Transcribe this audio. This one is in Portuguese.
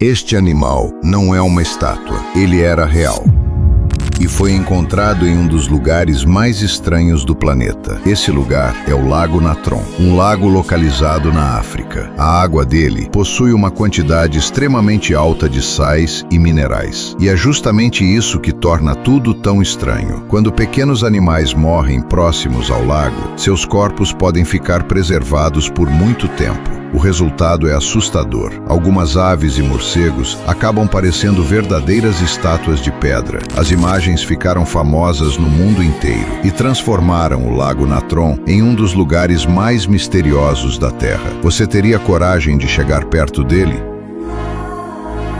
Este animal não é uma estátua, ele era real. E foi encontrado em um dos lugares mais estranhos do planeta. Esse lugar é o Lago Natron, um lago localizado na África. A água dele possui uma quantidade extremamente alta de sais e minerais. E é justamente isso que torna tudo tão estranho. Quando pequenos animais morrem próximos ao lago, seus corpos podem ficar preservados por muito tempo. O resultado é assustador. Algumas aves e morcegos acabam parecendo verdadeiras estátuas de pedra. As imagens ficaram famosas no mundo inteiro e transformaram o Lago Natron em um dos lugares mais misteriosos da Terra. Você teria coragem de chegar perto dele?